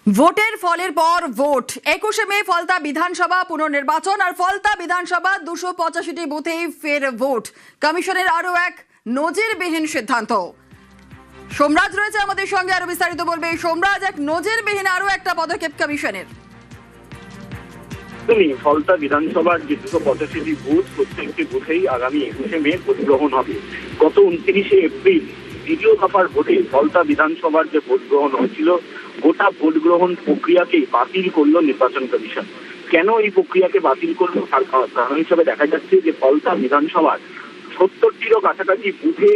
ভোটের ফলের পর ভোট 21শে মে ফলতা বিধানসভা পুনর্নির্বাচন আর ফলতা বিধানসভা 285টি বুথেই ফের ভোট। কমিশনের আরো এক নজিরবিহীন সিদ্ধান্ত। সোমরাজ রয়েছে আমাদের সঙ্গে, আরো বিস্তারিত বলবে সোমরাজ। এক নজিরবিহীন আরো একটা পদক্ষেপ কমিশনের। ফলতা বিধানসভার যে 285টি বুথ, প্রত্যেকটি বুথেই আগামী 21শে মে ভোট গ্রহণ হবে। গত 29শে এপ্রিল দ্বিতীয় দফার ভোটে ফলতা বিধানসভার যে ভোট গ্রহণ হয়েছিল, গোটা ভোট গ্রহণ প্রক্রিয়াকেই বাতিল করলো নির্বাচন কমিশন। কেন এই প্রক্রিয়াকে বাতিল করলো তার কারণ হিসেবে দেখা যাচ্ছে যে ফলতা বিধানসভার 70টিরও কাছাকাছি বুথে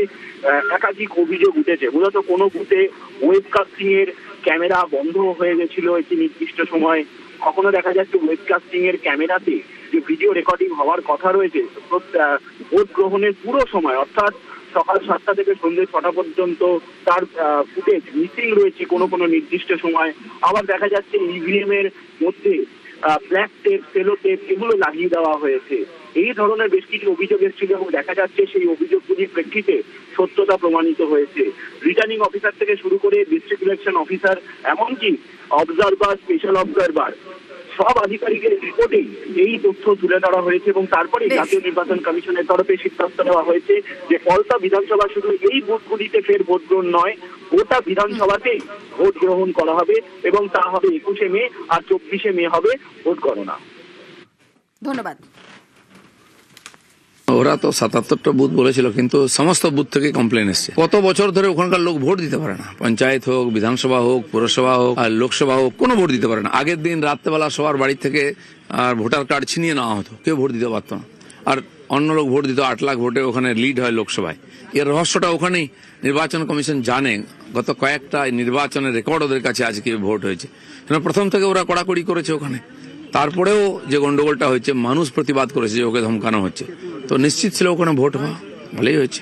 একাধিক অভিযোগ উঠেছে। মূলত কোনো বুথে ওয়েবকাস্টিং এর ক্যামেরা বন্ধ হয়ে গেছিল একটি নির্দিষ্ট সময়। কখনো দেখা যাচ্ছে ওয়েবকাস্টিং এর ক্যামেরাতে যে ভিডিও রেকর্ডিং হওয়ার কথা রয়েছে ভোট গ্রহণের পুরো সময়, অর্থাৎ সকাল 7টা থেকে সন্ধ্যে 6টা পর্যন্ত তার ফুটেজ মিসিং রয়েছে কোনো কোনো নির্দিষ্ট সময়। আবার দেখা যাচ্ছে ইভিএম এর মধ্যে ব্ল্যাক টেপ, সেলো টেপ এগুলো লাগিয়ে দেওয়া হয়েছে। এই ধরনের বেশ কিছু অভিযোগ এসেছিল এবং দেখা যাচ্ছে সেই অভিযোগগুলির প্রেক্ষিতে সত্যতা প্রমাণিত হয়েছে। রিটার্নিং অফিসার থেকে শুরু করে ডিস্ট্রিক্ট ইলেকশন অফিসার, এমনকি অবজারভার, স্পেশাল অবজারভার, সব আধিকারিকের রিপোর্টেই এই তথ্য তুলে ধরা হয়েছে এবং তারপরে জাতীয় নির্বাচন কমিশনের তরফে সিদ্ধান্ত নেওয়া হয়েছে যে ফলতা বিধানসভা শুধু এই বুথগুলিতে ফের ভোট গ্রহণ নয়, গোটা বিধানসভাতেই ভোট গ্রহণ করা হবে এবং তা হবে 21শে মে, আর 24শে মে হবে ভোট গণনা। ধন্যবাদ। ওরা তো 77টা বুথ বলেছিল, কিন্তু সমস্ত বুথ থেকে কমপ্লেন এসছে। কত বছর ধরে ওখানকার লোক ভোট দিতে পারে না। পঞ্চায়েত হোক, বিধানসভা হোক, পৌরসভা হোক আর লোকসভা হোক, কোনো ভোট দিতে পারে না। আগের দিন রাত্রেবেলা সবার বাড়ি থেকে আর ভোটার কার্ড ছিনিয়ে নেওয়া হতো, কেউ ভোট দিতে পারতো না। আর অন্য লোক ভোট দিত। 8 লাখ ভোটে ওখানে লিড হয় লোকসভায়। এর রহস্যটা ওখানেই। নির্বাচন কমিশন জানে গত কয়েকটা নির্বাচনের রেকর্ড ওদের কাছে আজকে ভোট হয়েছে। প্রথম থেকে ওরা কড়াকড়ি করেছে ওখানে। তারপরেও যে গন্ডগোলটা হয়েছে, মানুষ প্রতিবাদ করেছে যে ওকে ধমকানো হচ্ছে, তো নিশ্চিত ছিল ওখানে ভোট হওয়া। ভালোই হয়েছে।